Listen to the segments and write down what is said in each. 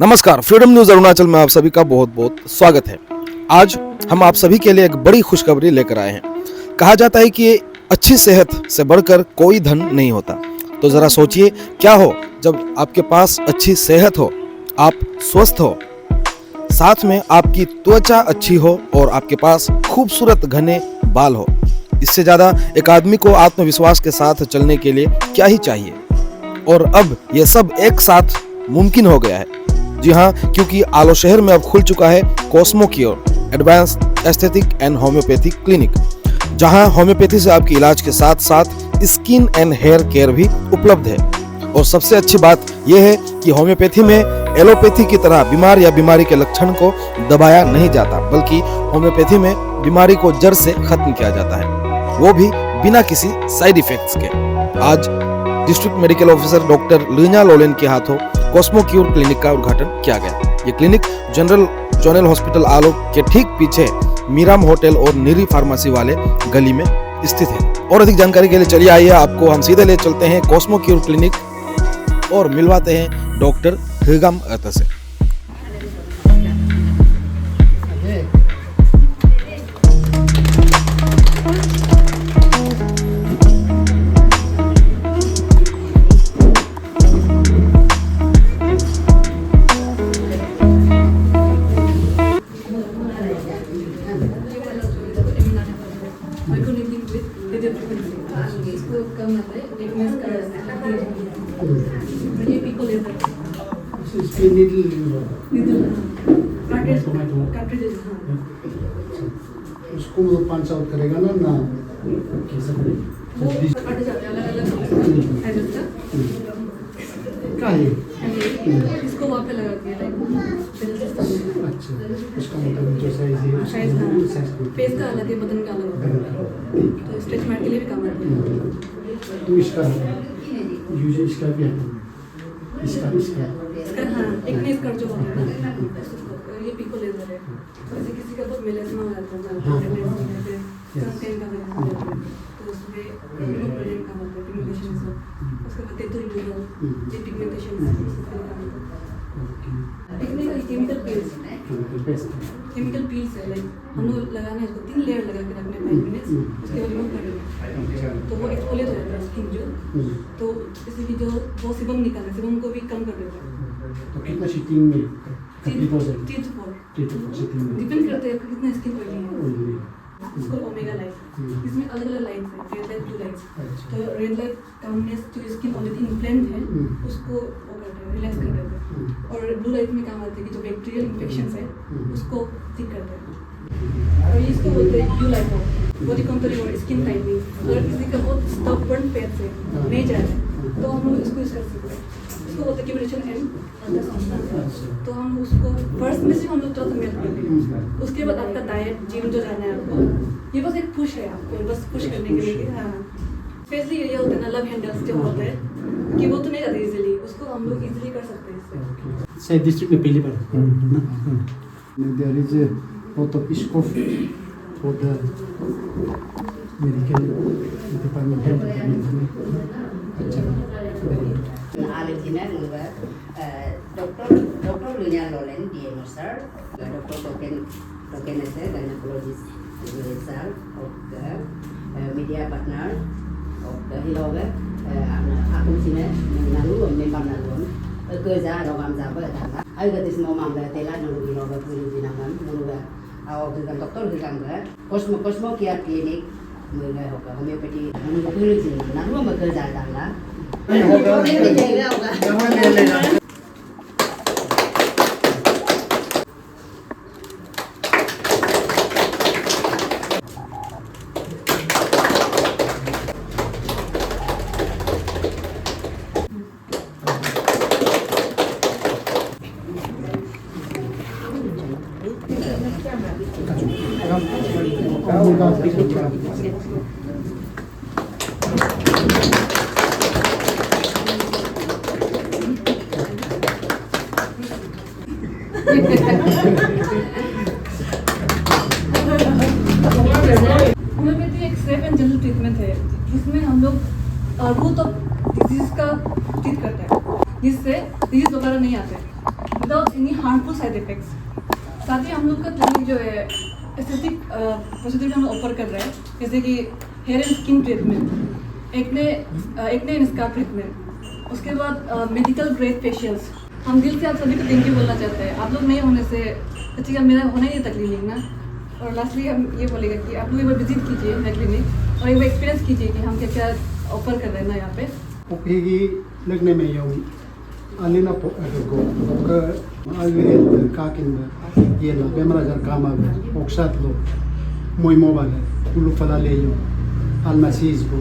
नमस्कार, freedom news Arunachal में आप सभी का बहुत बहुत स्वागत है। आज हम आप सभी के लिए एक बड़ी खुशखबरी लेकर आए हैं। कहा जाता है कि अच्छी सेहत से बढ़कर कोई धन नहीं होता। तो जरा सोचिए क्या हो जब आपके पास अच्छी सेहत हो, आप स्वस्थ हो, साथ में आपकी त्वचा अच्छी हो और आपके पास खूबसूरत घने बाल हो। इससे ज्यादा एक आदमी को आत्मविश्वास के साथ चलने के लिए क्या ही चाहिए। और अब ये सब एक साथ मुमकिन हो गया है। जी हाँ, क्योंकि आलो शहर में अब खुल चुका है Cosmo cure advanced aesthetic and homeopathic clinic, जहां होम्योपैथी से आपके इलाज के साथ साथ स्किन एंड हेयर केयर भी उपलब्ध है। और सबसे अच्छी बात यह है कि होम्योपैथी में एलोपैथी की तरह बीमार या बीमारी के लक्षण को दबाया नहीं जाता, बल्कि होम्योपैथी में बीमारी को जड़ से खत्म किया जाता है, वो भी बिना किसी साइड इफेक्ट्स के। आज district medical officer doctor Leena Lolen के हाथों कॉस्मो क्योर क्लिनिक का उद्घाटन किया गया। ये क्लिनिक जनरल जोनल हॉस्पिटल आलो के ठीक पीछे मीराम होटल और निरी फार्मेसी वाले गली में स्थित है। और अधिक जानकारी के लिए चलिए आइए, आपको हम सीधे ले चलते हैं कॉस्मो क्योर क्लिनिक और मिलवाते हैं डॉक्टर हिगाम अता से। इसके उसको पंच आउट करेगा ना इसको वहाँ पे लगा दिया। अच्छा, उसका मतलब जो साइज है साइज फेस का अलग है, बदन का अलग है, तो स्ट्रेच मार्क के लिए भी काम आता है। तो इसका यूज इसका भी है, इसका हाँ, एक ने इसका जो होता है ना, ये पिको लेजर है। तो ऐसे किसी का बहुत मेलास्मा हो जाता है, सनटैन का हो जाता है, तो उसमें प्रोडक्ट का होता है पिगमेंटेशन से, उसके बाद तेतुल न्यूरल ये पिगमेंटेशन से केमिकल पील्स है, लाइक हम लोग लगाना है इसको 3 लेयर लगा के रखने 5 मिनट्स, उसके बाद रिमूव कर देना, तो वो एक्सफोलिएट हो जाता है स्किन जो, तो इसलिए जो वो सीबम निकालना है, सीबम को भी कम कर देता है। तो कितना सीटिंग में 30% 3 डिपेंड करते हैं कितना स्किन ऑयली है। इसको ओमेगा लाइट, इसमें अलग अलग लाइट्स है, रेड लाइट, ब्लू लाइट्स। तो रेड लाइट कामनेस जो स्किन ऑलरेडी इन्फ्लेम्ड है उसको वो करते हैं, रिलैक्स कर देते हैं, और ब्लू लाइट में काम आते हैं कि जो बैक्टीरियल इन्फेक्शंस है उसको ठीक करते हैं। और इसको बोलते हैं यू लाइट बॉडी कंट्रोलिंग और स्किन टाइटनिंग। अगर किसी का बहुत स्टबर्न फेस है, नहीं जा रहा है, तो हम लोग इसको यूज कर सकते हैं। इसको बोलते हैं क्यूरेशन एंड तो हम उसको फर्स्ट में से हम लोग थोड़ा सा मेल्ट कर देंगे, उसके बाद आपका डाइट जिम जो जाना है आपको, ये बस एक पुश है आपको, बस पुश करने के लिए। हाँ, स्पेशली ये होता है ना लव हैंडल्स जो होते हैं कि वो तो नहीं जाते इजीली, उसको हम लोग इजीली कर सकते हैं इससे। सही डिस्ट्रिक्ट में पहली बार there is a lot of scope for the medical department, health department. Alexina Luba, Dr. Lina Lolen, DMO sir, Dr. Token is a gynecologist of the media partner of the Hiloga, Akusina, Nalu, and Nemanalon, a good Zagam Zaba. I got this moment that they like no Hiloga, Nuluga, our Dr. Higanga, Cosmo Care Clinic. Homeopathy नाम में कर जाता है homeopathy एक safe and general treatment है जिसमें हम लोग रूट ऑफ डिजीज का ट्रीट करते हैं, जिससे डिजीज वगैरह नहीं आते। Without any harmful side effects. साथ ही हम लोग का क्लिनिक जो है एस्थेटिक प्रोसीजर में हम ऑफर कर रहे हैं, जैसे कि hair and skin treatment, acne and scar treatment, उसके बाद मेडिकल ग्रेड फेशियल्स। हम दिल से आप सभी को थैंक यू बोलना चाहते हैं। आप लोग नहीं होने से अच्छी मेरा होना ही था क्लिनिक ना। और लास्टली हम ये बोलेगा कि आप लोग एक बार विजिट कीजिए मेरा क्लिनिक और एक बार एक्सपीरियंस कीजिए कि हम क्या क्या ऑफर कर रहे हैं ना यहाँ पे। ओकेगी लगने में यूँ अलिना को आगे काकिन ये ना बेमरा जर काम आगे ओक्सात लो मोई मोबाइल कुलू फला ले यूँ almasis को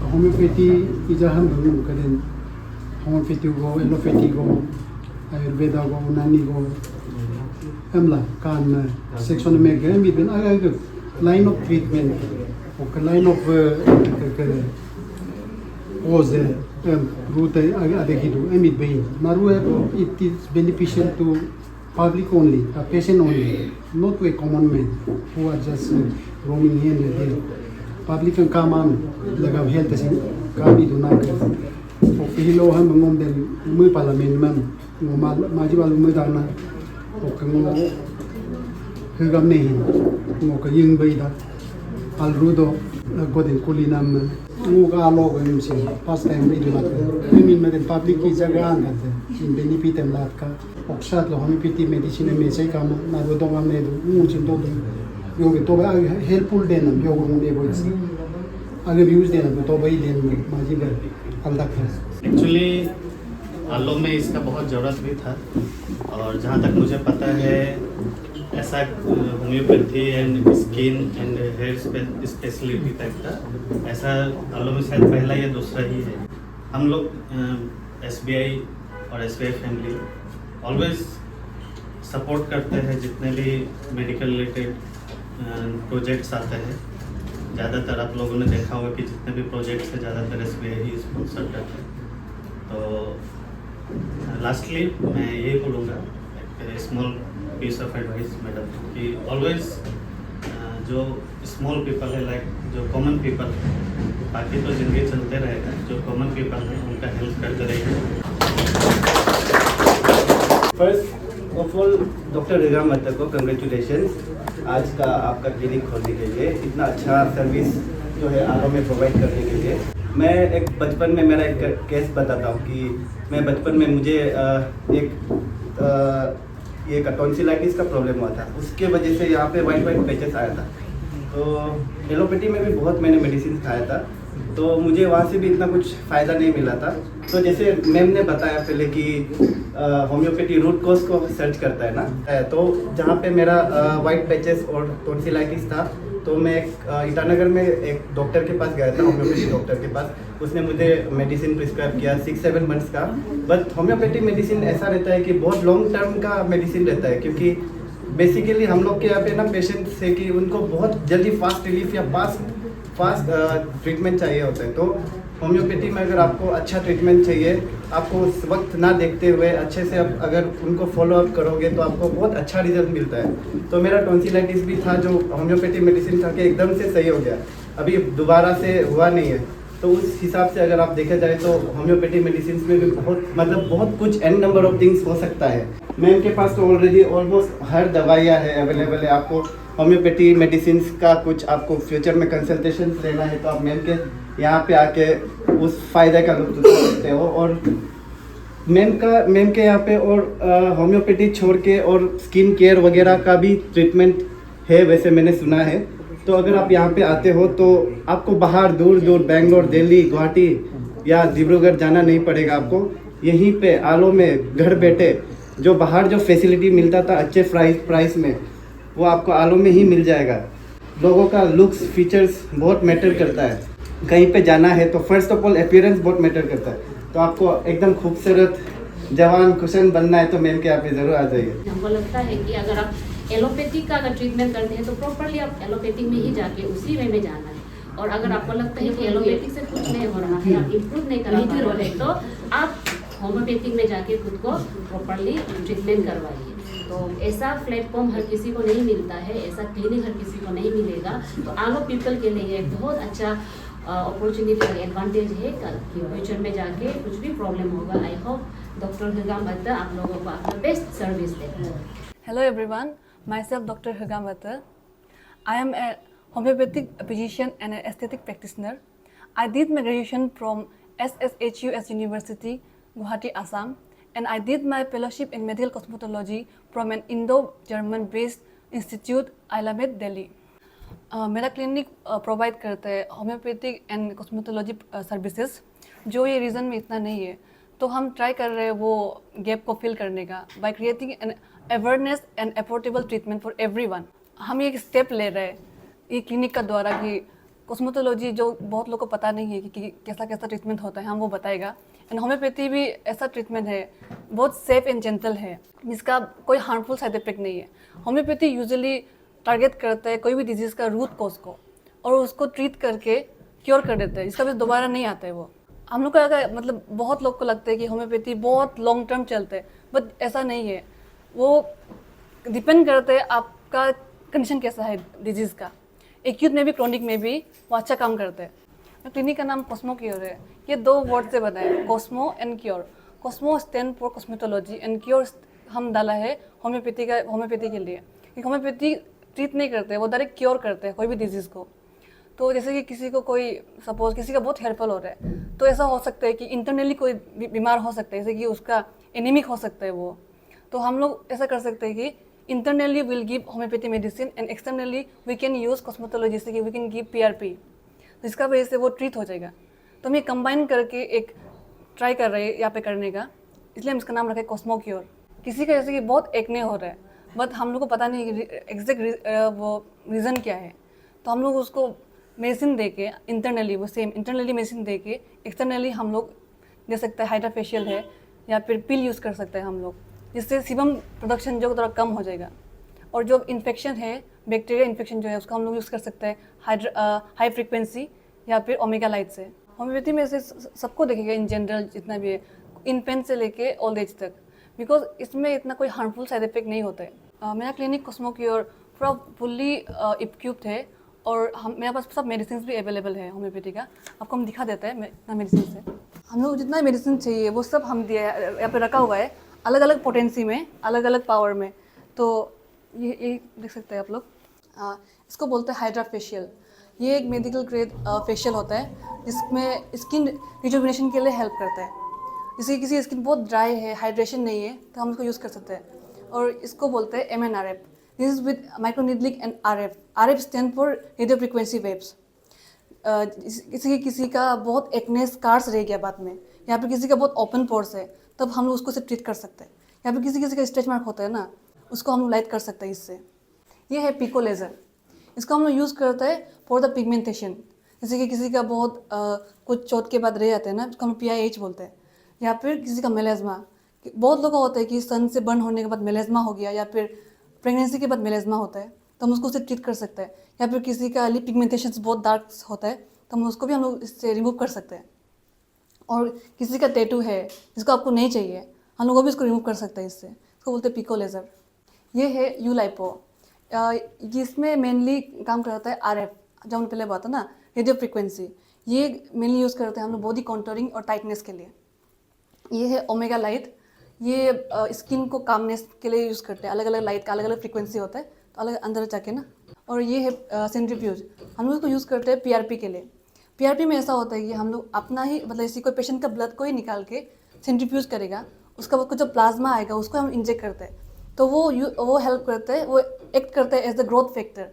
होम्योपैथी इधर हम लोग करें होम्योपैथी को एलोपैथी को आयुर्वेदा को नानी को हमला कान सेक्शन में गए भी दिन आगे लाइन ऑफ ट्रीटमेंट और line of Os route adegido emit bein naru it is beneficial to public only, a patient only, not to a common man who are just roaming here and there. Public can come on lagam health sin kami do na ka o filo han ngom del mu parliament man ngomal maji balu mu dana o kan ngo hugam ne hin ngo ka ying bai da al rudo godin kulinam ngo ga lo ga yum sin pas time bai do na ka min med public ki jaga an ka in benefit em lat ka oksat lo homeopathy medicine me sai kam na ro do ngam ne do mu chin do yo ke to ba helpful den yo ngo ne boy आगे views देना तो भाई then माजी बर अलग है। Actually आलो में इसका बहुत ज़रूरत भी था और जहाँ तक मुझे पता है ऐसा homeopathy and skin and hair speciality type का ऐसा आलो में शायद पहला या दूसरा ही है। हम लोग SBI और SBI फैमिली ऑलवेज सपोर्ट करते हैं जितने भी मेडिकल रिलेटेड प्रोजेक्ट्स आते हैं। ज़्यादातर आप लोगों ने देखा होगा कि जितने भी प्रोजेक्ट्स हैं ज़्यादातर SBI ही स्पॉन्सर करते हैं। तो लास्टली मैं यही बोलूँगा एक small piece of advice madam कि ऑलवेज जो स्मॉल पीपल है लाइक जो कॉमन पीपल, बाकी तो ज़िंदगी चलते रहेगा, जो कॉमन पीपल है उनका हेल्प करते रहेंगे। फर्स्ट ऑफ ऑल डॉक्टर रेगा महतो को कंग्रेचुलेशन आज का आपका क्लिनिक खोलने के लिए, इतना अच्छा सर्विस जो है आलो में प्रोवाइड करने के लिए। मैं एक बचपन में मेरा एक केस बताता हूँ कि मैं बचपन में मुझे एक टॉन्सिलाइटिस का प्रॉब्लम हुआ था, उसके वजह से यहाँ पे वाइट पैचेस आया था। तो एलोपैथी में भी बहुत मैंने मेडिसिन खाया था, तो मुझे वहाँ से भी इतना कुछ फ़ायदा नहीं मिला था। तो जैसे मैम ने बताया पहले कि होम्योपैथी रूट कॉज को सर्च करता है ना, तो जहाँ पे मेरा वाइट पैचेस और टॉन्सिलाइटिस था तो मैं ईटानगर में एक डॉक्टर के पास गया था, होम्योपैथी डॉक्टर के पास। उसने मुझे मेडिसिन प्रिस्क्राइब किया 6-7 मंथ्स का। बट होम्योपैथी मेडिसिन ऐसा रहता है कि बहुत लॉन्ग टर्म का मेडिसिन रहता है, क्योंकि बेसिकली हम लोग के यहाँ पे ना पेशेंट्स है कि उनको बहुत जल्दी फास्ट रिलीफ या फास्ट ट्रीटमेंट चाहिए होता है। तो होम्योपैथी में अगर आपको अच्छा ट्रीटमेंट चाहिए, आपको उस वक्त ना देखते हुए अच्छे से आप अगर उनको फॉलो अप करोगे तो आपको बहुत अच्छा रिजल्ट मिलता है। तो मेरा टॉन्सिलाइटिस भी था जो होम्योपैथी मेडिसिन खा के एकदम से सही हो गया, अभी दोबारा से हुआ नहीं है। तो उस हिसाब से अगर आप देखा जाए तो होम्योपैथी मेडिसिन में भी बहुत कुछ एन नंबर ऑफ थिंग्स हो सकता है। मैम के पास तो ऑलरेडी ऑलमोस्ट हर दवाइयाँ है अवेलेबल है। आपको होम्योपैथी मेडिसिन का कुछ आपको फ्यूचर में कंसल्टेशन लेना है तो आप मैम के यहाँ पे आके उस फायदे का लुत्फ उठा सकते हो। और मैम के यहाँ पे और होम्योपैथी छोड़ के और स्किन केयर वगैरह का भी ट्रीटमेंट है, वैसे मैंने सुना है। तो अगर आप यहाँ पे आते हो तो आपको बाहर दूर बेंगलोर, दिल्ली, गुवाहाटी या डिब्रूगढ़ जाना नहीं पड़ेगा। आपको यहीं पे आलो में घर बैठे जो बाहर जो फैसिलिटी मिलता था अच्छे प्राइस में, वो आपको आलो में ही मिल जाएगा। लोगों का लुक्स फीचर्स बहुत मैटर करता है। कहीं पे जाना है तो फर्स्ट ऑफ ऑल अपीयरेंस बहुत मैटर करता है। तो आपको एकदम खूबसूरत जवान कुशन बनना है तो मैम के यहाँ पे ज़रूर आ जाइए। हमको लगता है कि अगर आप एलोपैथिक का अगर ट्रीटमेंट करते हैं तो प्रॉपरली आप एलोपैथिक में ही जाके उसी वे में जाना है। और अगर आपको लगता है कि एलोपैथिक से कुछ नहीं हो रहा है, आप इम्प्रूव नहीं कर रहे हैं, तो आप होम्योपैथिक में जाके खुद को प्रॉपरली ट्रीटमेंट करवाइए। तो ऐसा प्लेटफॉर्म हर किसी को नहीं मिलता है, ऐसा क्लिनिक हर किसी को नहीं मिलेगा। तो आलो पीपल के लिए एक बहुत अच्छा अपॉर्चुनिटी और एडवांटेज है। कल फ्यूचर में जाके कुछ भी प्रॉब्लम होगा, आई होप डॉक्टर हिगाम बत्तर आप लोगों को अपना best service they. Hello everyone, myself Dr. Hugam Batter. I am a homeopathic physician and an aesthetic practitioner. I did my graduation from SSHUS University, Guwahati, Assam, and I did my fellowship in medical cosmetology from an Indo-German based institute, Ilamed, Delhi. मेरा clinic provide करता है homeopathic and cosmetology services. जो ये reason में इतना नहीं है, तो हम ट्राई कर रहे हैं वो गैप को फिल करने का by creating an awareness and affordable treatment for everyone. हम एक स्टेप ले रहे हैं ये क्लिनिक का द्वारा कि कॉस्मेटोलॉजी जो बहुत लोगों को पता नहीं है कि कैसा कैसा ट्रीटमेंट होता है, हम वो बताएगा। एंड होम्योपैथी भी ऐसा ट्रीटमेंट है, बहुत सेफ एंड जेंटल है, जिसका कोई हार्मफुल साइड इफेक्ट नहीं है। होम्योपैथी यूजुअली टारगेट करता है कोई भी डिजीज़ का रूट कॉज को और उसको ट्रीट करके क्योर कर देता है, जिसका भी दोबारा नहीं आता है वो। हम लोग का मतलब बहुत लोग को लगता है कि होम्योपैथी बहुत लॉन्ग टर्म चलते हैं, बट ऐसा नहीं है। वो डिपेंड करता है आपका कंडीशन कैसा है डिजीज़ का। एक्यूट में भी क्रोनिक में भी वो अच्छा काम करते हैं। क्लिनिक का नाम कॉस्मो क्योर है। ये 2 वर्ड से बना है, Cosmo and cure. Cosmo stand for cosmetology and cure हम डाला है होम्योपैथी के लिए। क्योंकि होम्योपैथी ट्रीट नहीं करते, वो डायरेक्ट क्योर करते हैं कोई भी डिजीज़ को। तो जैसे कि किसी को कोई सपोज किसी का बहुत हेयर फॉल हो रहा है, तो ऐसा हो सकता है कि इंटरनली कोई बीमार हो सकता है, जैसे कि उसका एनीमिक हो सकता है वो। तो हम लोग ऐसा कर सकते हैं कि internally will give homeopathy medicine and externally we can use cosmetology, जैसे कि वी कैन गिव PRP, तो इसका वजह से वो ट्रीट हो जाएगा। तो हम ये कंबाइन करके एक ट्राई कर रहे हैं यहाँ पे करने का, इसलिए हम इसका नाम रखे कॉस्मो क्योर। किसी का जैसे कि बहुत एक्ने हो रहा है, बट हम लोग को पता नहीं एग्जैक्ट वो रीज़न क्या है, तो हम लोग उसको मेडिसिन दे के इंटरनली वो सेम इंटरनली मेडिसिन दे के एक्सटर्नली हम लोग दे सकते हैं। हाइड्रा फेशियल है या फिर पिल यूज़ कर सकते हैं हम लोग, जिससे सीबम प्रोडक्शन जो थोड़ा कम हो जाएगा। और जो इन्फेक्शन है, बैक्टीरिया इन्फेक्शन जो है, उसको हम लोग यूज़ कर सकते हैं हाई फ्रिक्वेंसी या फिर ओमेगा लाइट से। होम्योपैथी में से सबको देखेगा इन जनरल, जितना भी है, इन्फेंट से लेके ओल्ड एज तक, बिकॉज इसमें इतना कोई हार्मफुल साइड इफेक्ट नहीं होता है। मेरा क्लिनिक कॉस्मो क्योर पूरा फुल्ली इक्विप्ड है और मेरे पास सब मेडिसिन भी अवेलेबल है होम्योपैथी का। आपको हम दिखा देते हैं इतना मेडिसिन से। हम लोग जितना मेडिसिन चाहिए वो सब हम दिया यहाँ पे रखा हुआ है, अलग अलग पोटेंसी में, अलग अलग पावर में। तो ये देख सकते हैं आप लोग, इसको बोलते हैं हाइड्रा फेशियल। ये एक मेडिकल ग्रेड फेशियल होता है जिसमें स्किन रिजुविनेशन के लिए हेल्प करता है। जैसे किसी स्किन बहुत ड्राई है, हाइड्रेशन नहीं है, तो हम इसको यूज़ कर सकते हैं। और इसको बोलते हैं MNRF, this is with microneedling and RF stand for radio frequency waves. किसी का बहुत एक्ने स्कार्स रह गया बाद में, या फिर किसी का बहुत ओपन पोर्स है, तब हम लोग उसको से ट्रीट कर सकते हैं। या फिर किसी का स्ट्रेच मार्क होता है ना, उसको हम लोग लाइट कर सकते हैं इससे। ये है पिको लेज़र, इसको हम लोग यूज़ करते हैं फॉर द पिगमेंटेशन। जैसे कि किसी का बहुत कुछ चोट के बाद रह जाते हैं ना, उसको हम PIH बोलते हैं। या फिर किसी का मेलेज़मा, बहुत लोगों का होता है कि सन से बर्न होने के बाद मेलेज़मा हो गया, या फिर प्रेगनेंसी के बाद मेलेज़मा होता है, तो हम उसको उससे ट्रीट कर सकते हैं। या फिर किसी का लिप पिगमेंटेशन बहुत डार्क होता है, तो हम उसको भी हम लोग इससे रिमूव कर सकते हैं। और किसी का टैटू है जिसको आपको नहीं चाहिए, हम लोग भी इसको रिमूव कर सकते हैं इससे, इसको बोलते हैं पिको लेज़र। ये है यूलाइपो, जिसमें मेनली काम करता है RF, जो हमने पहले बात ना, रेडियो फ्रिक्वेंसी। ये मेनली यूज़ करते हैं हम लोग बॉडी कॉन्टोरिंग और टाइटनेस के लिए। ये है ओमेगा लाइट, ये स्किन को कामनेस के लिए यूज़ करते हैं। अलग अलग लाइट का अलग अलग फ्रिक्वेंसी होता है, तो अलग अंदर जाके ना। और ये है सेंट्रीफ्यूज, हम लोग इसको यूज़ करते हैं PRP के लिए। PRP में ऐसा होता है कि हम लोग अपना ही मतलब इसी कोई पेशेंट का ब्लड को ही निकाल के सेंट्रीफ्यूज करेगा, उसका जो प्लाज्मा आएगा उसको हम इंजेक्ट करते हैं, तो वो हेल्प करता है, वो एक्ट करता है एज द ग्रोथ फैक्टर।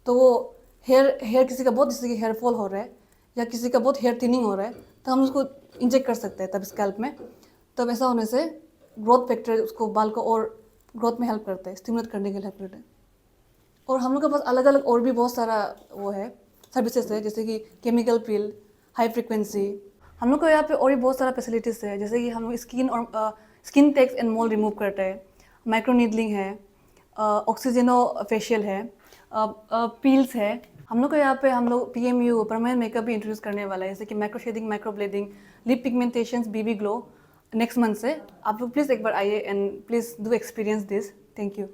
तो वो हेयर किसी का बहुत, जैसे कि हेयर फॉल हो रहा है या किसी का बहुत हेयर थिनिंग हो रहा है, तो हम उसको इंजेक्ट कर सकते हैं तब स्कैल्प में। तब ऐसा होने से ग्रोथ फैक्टर उसको बाल को और ग्रोथ में हेल्प करता है, स्टिमुलेट करने के लिए हेल्प करता है। और हम लोग के पास अलग अलग और भी बहुत सारा वो है सर्विसेज है, जैसे कि केमिकल पील, हाई फ्रिक्वेंसी। हम लोग को यहाँ पे और भी बहुत सारा फैसिलिटीज़ है, जैसे कि हम लोग skin tax and mole remove करते हैं, माइक्रो नीडलिंग है, ऑक्सीजनो फेशियल है, पील्स है। हम लोग को यहाँ पे हम लोग PMU परमानेंट मेकअप भी इंट्रोड्यूस करने वाला है, जैसे कि micro shading, micro blading, lip pigmentations, BB glow next month से। आप लोग प्लीज़ एक बार आइए and please do experience this. Thank you.